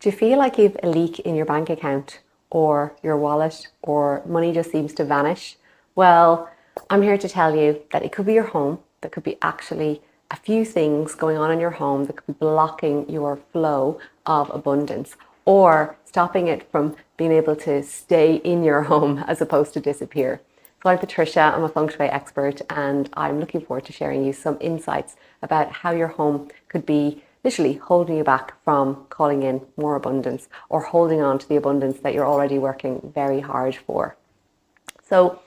Do you feel like you've a leak in your bank account or your wallet or money just seems to vanish? Well, I'm here to tell you that it could be your home. There could be actually a few things going on in your home that could be blocking your flow of abundance or stopping it from being able to stay in your home as opposed to disappear. So I'm Patricia, I'm a Feng Shui expert, and I'm looking forward to sharing you some insights about how your home could be literally holding you back from calling in more abundance or holding on to the abundance that you're already working very hard for. So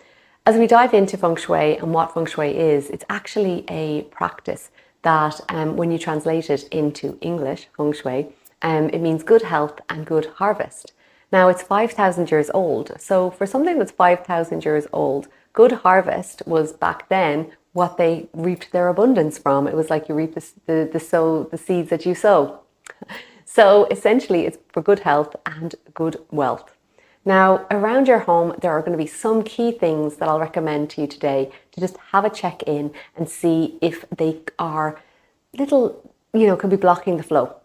as we dive into Feng Shui and what Feng Shui is, it's actually a practice that when you translate it into English, Feng Shui, it means good health and good harvest. Now it's 5,000 years old. So for something that's 5,000 years old, good harvest was back then what they reaped their abundance from. It was like you reap the seeds that you sow. So essentially it's for good health and good wealth. Now around your home, there are going to be some key things that I'll recommend to you today to just have a check in and see if they are little, could be blocking the flow.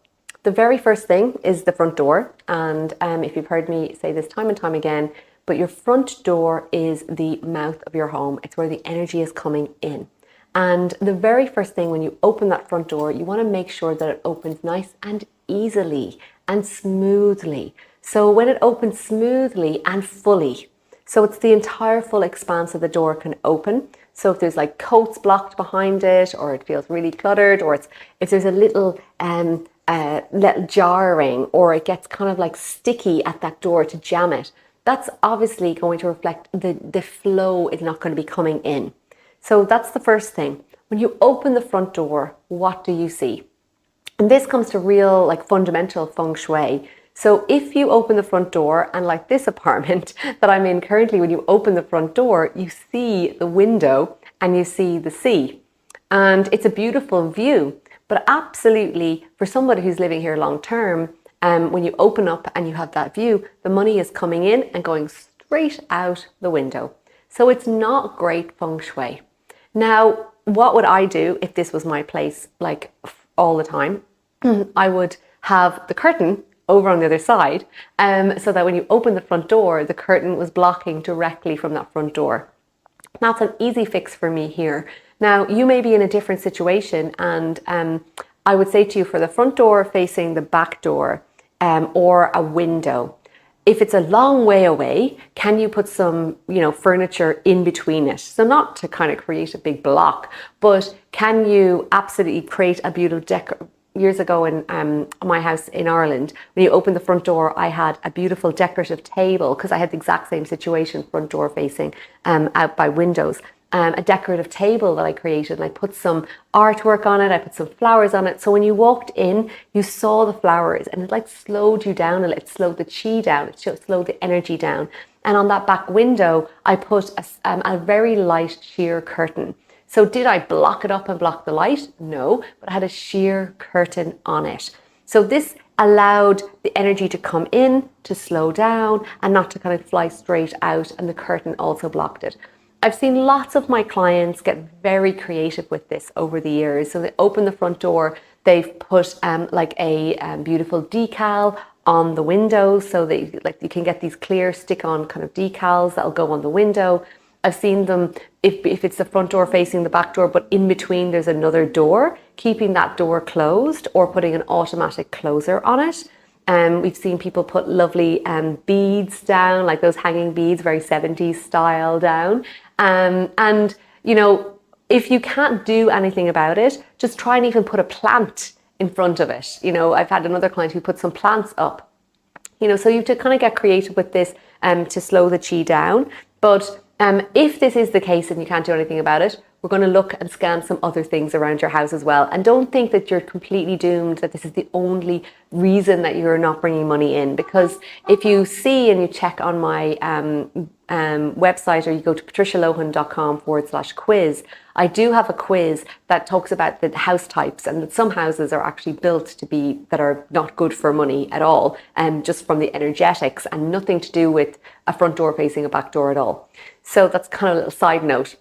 The very first thing is the front door. And if you've heard me say this time and time again, but your front door is the mouth of your home. It's where the energy is coming in. And the very first thing when you open that front door, you want to make sure that it opens nice and easily and smoothly. So when it opens smoothly and fully, so it's the entire full expanse of the door can open. So if there's like coats blocked behind it, or it feels really cluttered, or if there's a little jarring, or it gets kind of like sticky at that door to jam it, that's obviously going to reflect the flow is not going to be coming in. So that's the first thing. When you open the front door, what do you see? And this comes to real like fundamental Feng Shui. So if you open the front door, and like this apartment that I'm in currently, when you open the front door, you see the window and you see the sea. And it's a beautiful view. But absolutely, for somebody who's living here long term, when you open up and you have that view, the money is coming in and going straight out the window. So it's not great Feng Shui. Now, what would I do if this was my place, like all the time? I would have the curtain over on the other side, so that when you open the front door, the curtain was blocking directly from that front door. That's an easy fix for me here. Now, you may be in a different situation, and I would say to you, for the front door facing the back door, or a window, if it's a long way away, can you put some, furniture in between it? So not to kind of create a big block, but can you absolutely create a beautiful decor? Years ago in my house in Ireland, when you opened the front door, I had a beautiful decorative table, because I had the exact same situation, front door facing out by windows. A decorative table that I created, and I put some artwork on it, I put some flowers on it. So when you walked in, you saw the flowers, and it like slowed you down a little. It slowed the chi down, it slowed the energy down. And on that back window, I put a very light sheer curtain. So did I block it up and block the light? No, but I had a sheer curtain on it. So this allowed the energy to come in, to slow down, and not to kind of fly straight out, and the curtain also blocked it. I've seen lots of my clients get very creative with this over the years. So they open the front door, they've put like a beautiful decal on the window, so you can get these clear stick-on kind of decals that'll go on the window. I've seen them, if it's the front door facing the back door, but in between there's another door, keeping that door closed or putting an automatic closer on it. We've seen people put lovely beads down, like those hanging beads, very 70s style down. And if you can't do anything about it, just try and even put a plant in front of it. I've had another client who put some plants up. So you have to kind of get creative with this to slow the chi down. But if this is the case and you can't do anything about it, we're going to look and scan some other things around your house as well. And don't think that you're completely doomed, that this is the only reason that you're not bringing money in. Because if you see and you check on my website, or you go to patricialohan.com/quiz, I do have a quiz that talks about the house types, and that some houses are actually built to be that are not good for money at all, just from the energetics, and nothing to do with a front door facing a back door at all. So that's kind of a little side note.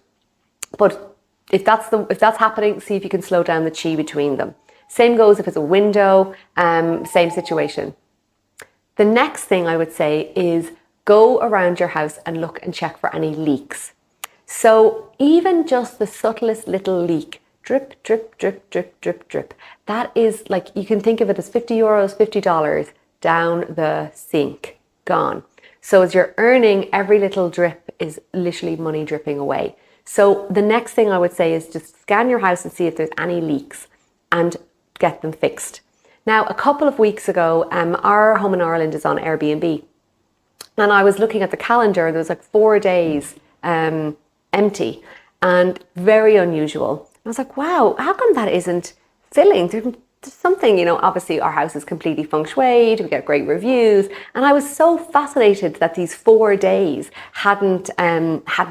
But if that's happening, see if you can slow down the chi between them. Same goes if it's a window, same situation. The next thing I would say is go around your house and look and check for any leaks. So even just the subtlest little leak, drip, drip, drip, drip, drip, drip, that is like, you can think of it as €50, $50 down the sink, gone. So as you're earning, every little drip is literally money dripping away. So the next thing I would say is just scan your house and see if there's any leaks and get them fixed. Now, a couple of weeks ago, our home in Ireland is on Airbnb, and I was looking at the calendar and there was like 4 days empty, and very unusual. I was like, wow, how come that isn't filling? There's something, you know, obviously our house is completely feng shuied, we get great reviews, and I was so fascinated that these 4 days hadn't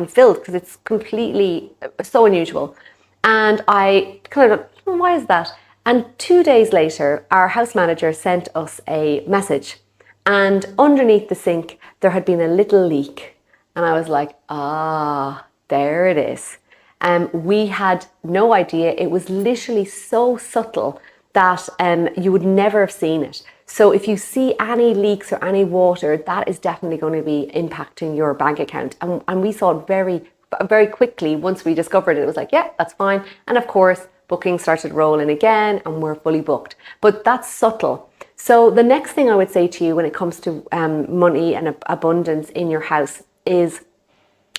filled, because it's completely so unusual. And I kind of, why is that? And 2 days later, our house manager sent us a message, and underneath the sink there had been a little leak, and I was like, there it is. We had no idea. It was literally so subtle that you would never have seen it. So if you see any leaks or any water, that is definitely going to be impacting your bank account. And we saw it very, very quickly. Once we discovered it, it was like, yeah, that's fine. And of course, bookings started rolling again and we're fully booked. But that's subtle. So the next thing I would say to you when it comes to money and abundance in your house is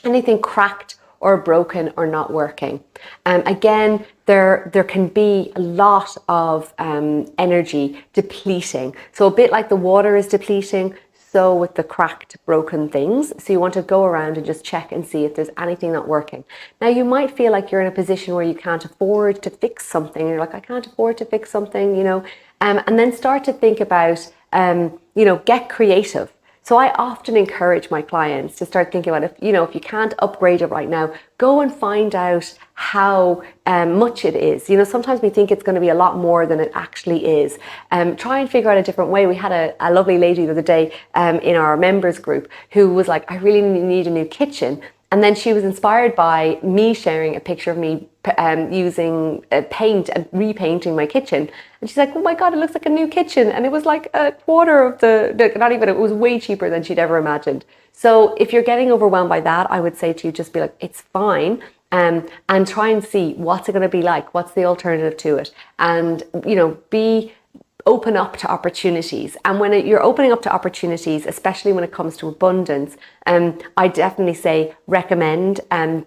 anything cracked or broken or not working. Again, there can be a lot of energy depleting. So a bit like the water is depleting, so with the cracked, broken things. So you want to go around and just check and see if there's anything not working. Now, you might feel like you're in a position where you can't afford to fix something. You're like, I can't afford to fix something, you know, and then start to think about, you know, get creative. So I often encourage my clients to start thinking about, if you can't upgrade it right now, go and find out how much it is. You know, sometimes we think it's going to be a lot more than it actually is. Try and figure out a different way. We had a lovely lady the other day in our members group who was like, I really need a new kitchen. And then she was inspired by me sharing a picture of me using paint and repainting my kitchen. And she's like, oh my God, it looks like a new kitchen. And it was like a quarter of not even, it was way cheaper than she'd ever imagined. So if you're getting overwhelmed by that, I would say to you, just be like, it's fine. And try and see what's it going to be like. What's the alternative to it? And, you know, open up to opportunities. And when you're opening up to opportunities, especially when it comes to abundance, I definitely say recommend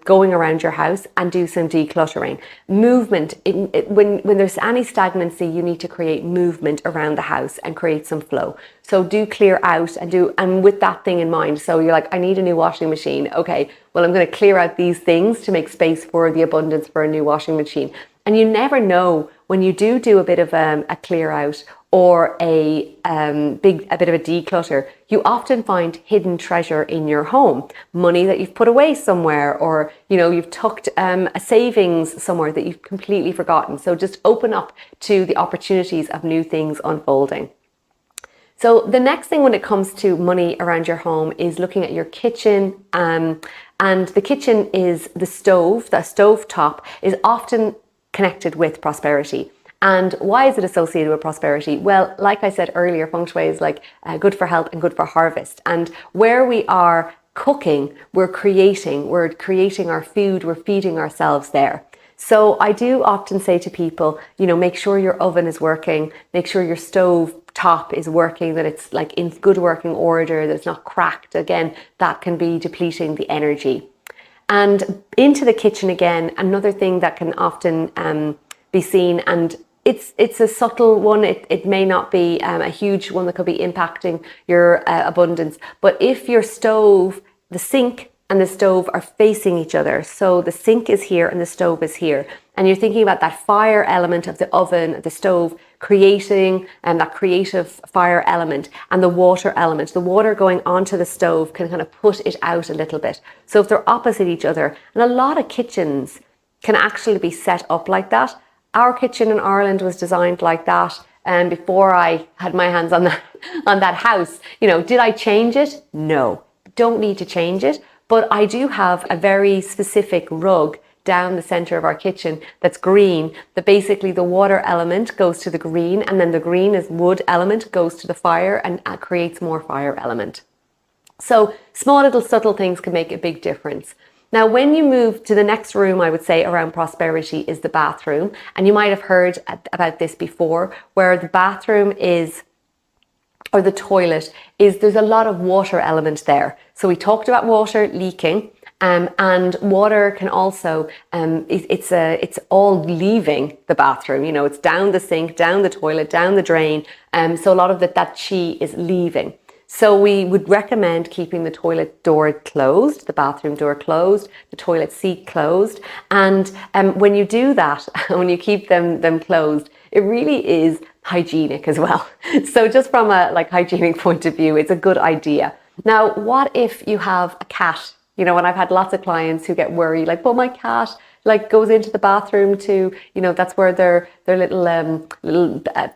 going around your house and do some decluttering. Movement, when there's any stagnancy, you need to create movement around the house and create some flow. So do clear out and with that thing in mind. So you're like, I need a new washing machine. Okay, well, I'm going to clear out these things to make space for the abundance for a new washing machine. And you never know, when you do a bit of a clear out or a bit of a declutter, you often find hidden treasure in your home, money that you've put away somewhere, or, you know, you've tucked a savings somewhere that you've completely forgotten. So just open up to the opportunities of new things unfolding. So the next thing when it comes to money around your home is looking at your kitchen. And the kitchen is the stove top is often connected with prosperity. And why is it associated with prosperity? Well, like I said earlier, feng shui is like good for health and good for harvest. And where we are cooking, we're creating our food, we're feeding ourselves there. So I do often say to people, you know, make sure your oven is working, make sure your stove top is working, that it's like in good working order, that it's not cracked. Again, that can be depleting the energy. And into the kitchen again, another thing that can often be seen, and it's a subtle one, it may not be a huge one that could be impacting your abundance, but if your stove, the sink and the stove are facing each other, so the sink is here and the stove is here, and you're thinking about that fire element of the oven, the stove, creating that creative fire element, and the water element. The water going onto the stove can kind of put it out a little bit. So if they're opposite each other, and a lot of kitchens can actually be set up like that. Our kitchen in Ireland was designed like that. And before I had my hands on that house, you know, did I change it? No, don't need to change it. But I do have a very specific rug down the center of our kitchen that's green, that basically the water element goes to the green, and then the green is wood element goes to the fire and creates more fire element. So small little subtle things can make a big difference. Now, when you move to the next room, I would say around prosperity is the bathroom. And you might have heard about this before, where the bathroom is, or the toilet is, there's a lot of water element there. So we talked about water leaking, and water can also, it's all leaving the bathroom. You know, it's down the sink, down the toilet, down the drain. So a lot of that chi is leaving. So we would recommend keeping the toilet door closed, the bathroom door closed, the toilet seat closed. And when you do that, when you keep them closed, it really is hygienic as well. So just from a hygienic point of view, it's a good idea. Now, what if you have a cat? You know, and I've had lots of clients who get worried, like, but my cat goes into the bathroom to, you know, that's where their little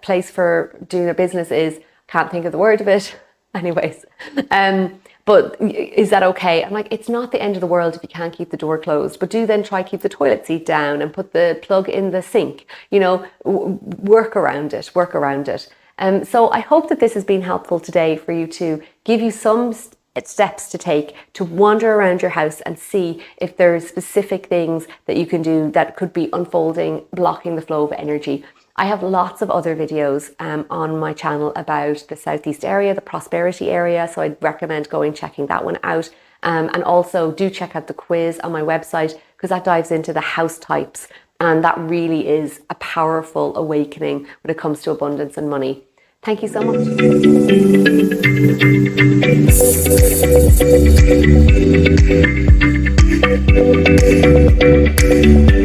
place for doing their business is. Can't think of the word of it. Anyways, but is that okay? I'm like, it's not the end of the world if you can't keep the door closed, but do then try keep the toilet seat down and put the plug in the sink, you know, work around it. So I hope that this has been helpful today for you, to give you some steps to take to wander around your house and see if there's specific things that you can do that could be unfolding, blocking the flow of energy. I have lots of other videos on my channel about the Southeast area, the prosperity area, so I'd recommend checking that one out. And also do check out the quiz on my website, because that dives into the house types, and that really is a powerful awakening when it comes to abundance and money. Thank you so much.